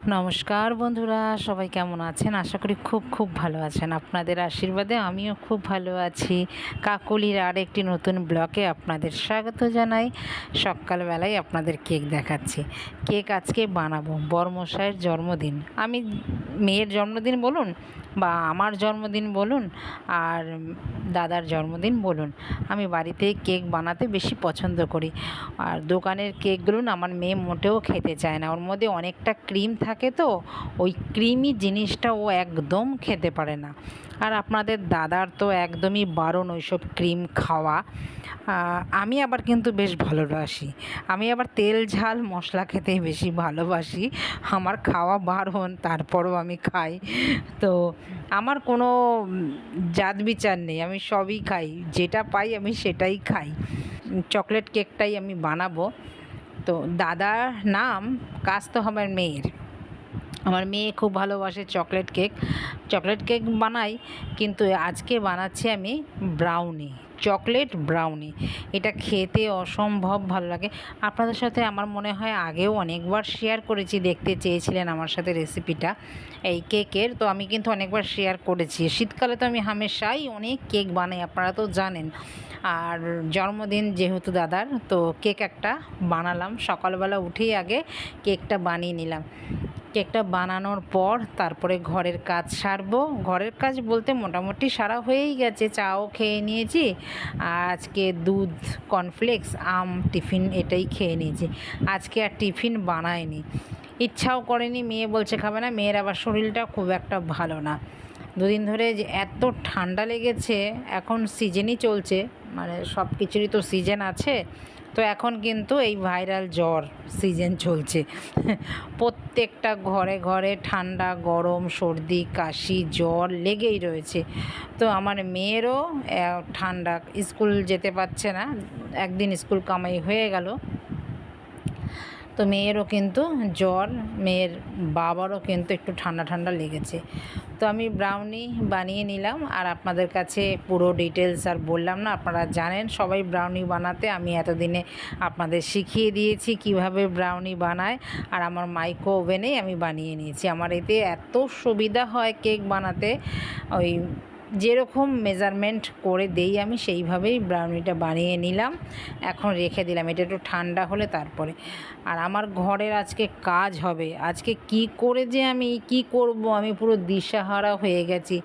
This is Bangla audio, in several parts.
নমস্কার বন্ধুরা, সবাই কেমন আছেন? আশা করি খুব খুব ভালো আছেন। আপনাদের আশীর্বাদে আমিও খুব ভালো আছি। কাকলির আর একটি নতুন ব্লগে আপনাদের স্বাগত জানাই। সকালবেলায় আপনাদের কেক দেখাচ্ছি। কেক আজকে বানাবো, বরমশাইয়ের জন্মদিন। আমি মেয়ের জন্মদিন বলুন বা আমার জন্মদিন বলুন আর দাদার জন্মদিন বলুন, আমি বাড়িতেই কেক বানাতে বেশি পছন্দ করি। আর দোকানের কেকগুলো না আমার মেয়ে মোটেও খেতে চায় না, ওর মধ্যে অনেকটা ক্রিম থাকে, তো ওই ক্রিমি জিনিসটা ও একদম খেতে পারে না। আর আপনাদের দাদার তো একদমই বারণ ওইসব ক্রিম খাওয়া। আমি আবার কিন্তু বেশ ভালোবাসি, আমি আবার তেল ঝাল মশলা খেতেই বেশি ভালোবাসি। আমার খাওয়া বারণ, তারপরও আমি খাই। তো আমার কোনো জাত বিচার নেই, আমি সবই খাই, যেটা পাই আমি সেটাই খাই। চকলেট কেকটাই আমি বানাবো। তো দাদার নাম কাজ তো আমার মেয়ের, আমার মেয়ে খুব ভালোবাসে চকলেট কেক। চকলেট কেক বানাই, কিন্তু আজকে বানাচ্ছি আমি ব্রাউনি, চকলেট ব্রাউনি। এটা খেতে অসম্ভব ভালো লাগে। আপনাদের সাথে আমার মনে হয় আগেও অনেকবার শেয়ার করেছি, দেখতে চেয়েছিলেন আমার সাথে রেসিপিটা এই কেকের, তো আমি কিন্তু অনেকবার শেয়ার করেছি। শীতকালে তো আমি হামেশাই অনেক কেক বানাই, আপনারা তো জানেন। আর জন্মদিন যেহেতু দাদার, তো কেক একটা বানালাম। সকালবেলা উঠেই আগে কেকটা বানিয়ে নিলাম। কেকটা বানানোর পর তারপরে ঘরের কাজ সারবো। ঘরের কাজ বলতে মোটামুটি সারা হয়েই গেছে, চাও খেয়ে নিয়েছি। আর আজকে দুধ, কর্নফ্লেক্স, আম টিফিন এটাই খেয়ে নিয়েছি। আজকে আর টিফিন বানাইনি, ইচ্ছাও করেনি। মেয়ে বলছে খাবে না, মেয়ের আবার শরীরটা খুব একটা ভালো না। দুদিন ধরে যে এত ঠান্ডা লেগেছে, এখন সিজনই চলছে, মানে সব কিছুরই তো সিজন আছে। তো এখন কিন্তু এই ভাইরাল জ্বর সিজন চলছে। প্রত্যেকটা ঘরে ঘরে ঠান্ডা, গরম, সর্দি, কাশি, জ্বর লেগেই রয়েছে। তো আমার মেয়েরও ঠান্ডা, স্কুল যেতে পারছে না, একদিন স্কুল কামাই হয়ে গেল। তো মেয়েরও কিন্তু জ্বর, মেয়ের বাবারও কিন্তু একটু ঠান্ডা ঠান্ডা লেগেছে। তো আমি ব্রাউনি বানিয়ে নিলাম, আর আপনাদের কাছে পুরো ডিটেলস আর বললাম না, আপনারা জানেন সবাই ব্রাউনি বানাতে। আমি এতদিনে আপনাদের শিখিয়ে দিয়েছি কিভাবে ব্রাউনি বানায়, আর আমার মাইক্রো ওভেনেই আমি বানিয়ে নিয়েছি। আমার এতে এত সুবিধা হয় কেক বানাতে, ওই যেরকম মেজারমেন্ট করে দেই আমি সেইভাবেই ব্রাউনিটা বানিয়ে নিলাম। এখন রেখে দিলাম, এটা একটু ঠান্ডা হলে তারপরে। আর আমার ঘরের আজকে কাজ হবে, আজকে কি করে যে আমি কি করব, আমি পুরো দিশাহারা হয়ে গেছি।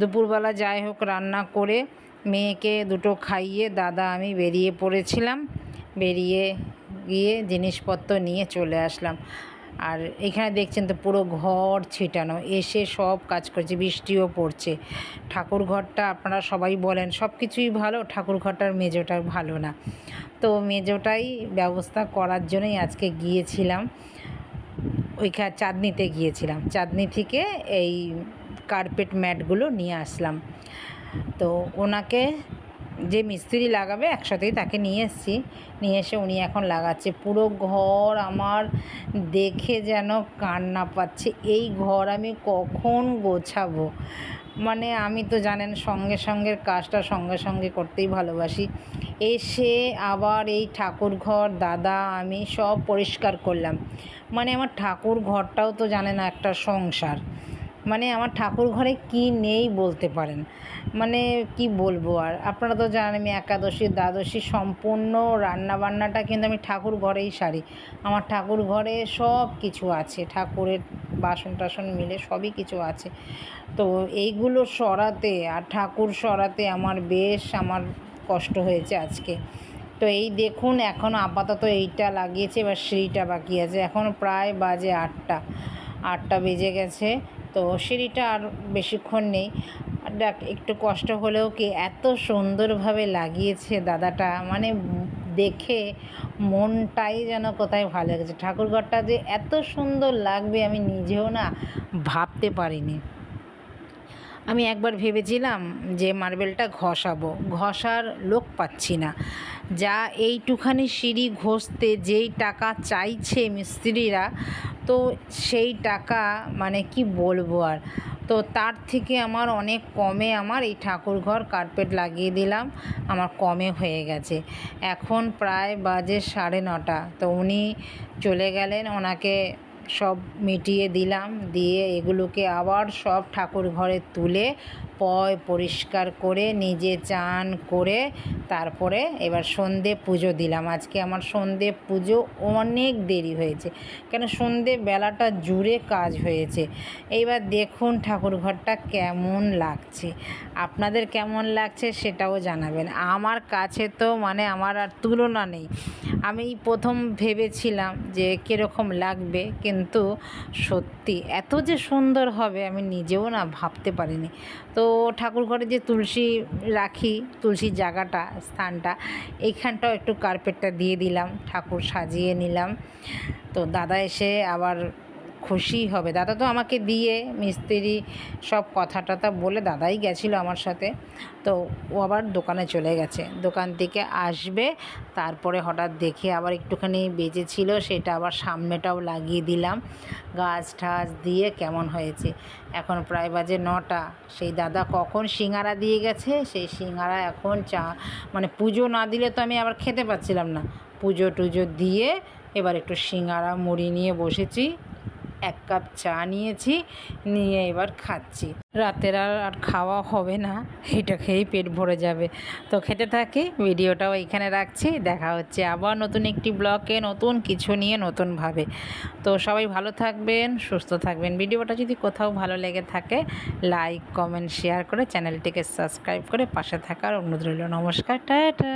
দুপুরবেলা যাই হোক রান্না করে মেয়েকে দুটো খাইয়ে দাদা আমি বেরিয়ে পড়েছিলাম। বেরিয়ে গিয়ে জিনিসপত্র নিয়ে চলে আসলাম। আর এখানে দেখছেন তো পুরো ঘর ছিটানো, এসে সব কাজ করছে, বৃষ্টিও পড়ছে। ঠাকুর ঘরটা আপনারা সবাই বলেন সব কিছুই ভালো, ঠাকুর ঘরটার মেজোটা ভালো না। তো মেজোটাই ব্যবস্থা করার জন্যই আজকে গিয়েছিলাম, চাঁদনিতে গিয়েছিলাম। চাঁদনি থেকে এই কার্পেট ম্যাটগুলো নিয়ে আসলাম। তো ওনাকে, যে মিস্ত্রি লাগাবে একসাথেই তাকে নিয়ে এসেছি। নিয়ে এসে উনি এখন লাগাচ্ছে। পুরো ঘর আমার দেখে যেন কান্না পাচ্ছে, এই ঘর আমি কখন গোছাবো। মানে আমি তো জানেন সঙ্গে সঙ্গে কাজটা সঙ্গে সঙ্গে করতেই ভালোবাসি। এসে আবার এই ঠাকুর ঘর দাদা আমি সব পরিষ্কার করলাম। মানে আমার ঠাকুর ঘরটাও তো জানেন একটা সংসার। মানে আমার ঠাকুর ঘরে কি নেই বলতে পারেন, মানে কি বলবো। আর আপনারা তো জানেন আমি একাদশী দ্বাদশী সম্পূর্ণ রান্নাবান্নাটা কিন্তু আমি ঠাকুর ঘরেই সারি। আমার ঠাকুর ঘরে সব কিছু আছে, ঠাকুরের বাসন টাসন মিলে সবই কিছু আছে। তো এইগুলো সরাতে আর ঠাকুর সরাতে আমার কষ্ট হয়েছে আজকে। তো এই দেখুন এখন আপাতত এইটা লাগিয়েছে, এবার সিঁড়িটা বাকি আছে। এখন প্রায় বাজে 8টা বেজে গেছে। তো সিঁড়িটা আর বেশিক্ষণ নেই। দেখ একটু কষ্ট হলেও কি এত সুন্দরভাবে লাগিয়েছে দাদাটা, মানে দেখে মনটাই যেন কোথায় ভালো লেগেছে। ঠাকুরঘরটা যে এত সুন্দর লাগবে আমি নিজেও না ভাবতে পারিনি। আমি একবার ভেবেছিলাম যে মার্বেলটা ঘষাবো, ঘষার লোক পাচ্ছি না। যা এইটুখানি সিঁড়ি ঘষতে যেই টাকা চাইছে মিস্ত্রিরা, তো সেই টাকা মানে কি বলবো আর। তো তার থেকে আমার অনেক কমে আমার এই ঠাকুরঘর কার্পেট লাগিয়ে দিলাম, আমার কমে হয়ে গেছে। এখন প্রায় বাজে 9:30। তো উনি চলে গেলেন, ওনাকে সব মিটিয়ে দিলাম, দিয়ে এগুলোকে আবার সব ঠাকুর ঘরে তুলে পরিষ্কার করে নিজে চান করে তারপরে এবার সন্ধে পুজো দিলাম। আজকে আমার সন্ধে পুজো অনেক দেরি হয়েছে, কেন সন্ধে বেলাটা জুড়ে কাজ হয়েছে। এইবার দেখুন ঠাকুর ঘরটা কেমন লাগছে, আপনাদের কেমন লাগছে সেটাও জানাবেন। আমার কাছে তো মানে আমার আর তুলনা নেই। আমি প্রথম ভেবেছিলাম যে কীরকম লাগবে, কিন্তু সত্যি এত যে সুন্দর হবে আমি নিজেও না ভাবতে পারিনি। তো ঠাকুর ঘরে যে তুলসী রাখি, তুলসীর জায়গাটা স্থানটা এইখানটাও একটু কার্পেটটা দিয়ে দিলাম, ঠাকুর সাজিয়ে নিলাম। তো দাদা এসে আবার খুশি হবে, দাদা তো আমাকে দিয়ে মিস্ত্রি সব কথা টথা বলে দাদাই গেছিলো আমার সাথে। তো ও আবার দোকানে চলে গেছে, দোকান থেকে আসবে, তারপরে হঠাৎ দেখে আবার একটুখানি বেজেছিল, সেটা আবার সামনেটাও লাগিয়ে দিলাম গাছ ঠাছ দিয়ে। কেমন হয়েছে, এখন প্রায় বাজে 9টা। সেই দাদা কখন সিঙ্গারা দিয়ে গেছে, সেই সিঙ্গারা এখন মানে পুজো না দিলে তো আমি আবার খেতে পাচ্ছিলাম না। পুজো টুজো দিয়ে এবার একটু সিঙ্গারা মুড়ি নিয়ে বসেছি, 1 কাপ চা নিয়েছি, নিয়ে এবার খাচ্ছি। রাতের আর খাওয়া হবে না, এটা খেয়েই পেট ভরে যাবে। তো খেতে থাকি, ভিডিওটাও এইখানে রাখছি। দেখা হচ্ছে আবার নতুন একটি ব্লগে, নতুন কিছু নিয়ে, নতুনভাবে। তো সবাই ভালো থাকবেন, সুস্থ থাকবেন। ভিডিওটা যদি কোথাও ভালো লেগে থাকে লাইক কমেন্ট শেয়ার করে চ্যানেলটিকে সাবস্ক্রাইব করে পাশে থাকার অনুরোধ রইল। নমস্কার, টাটা।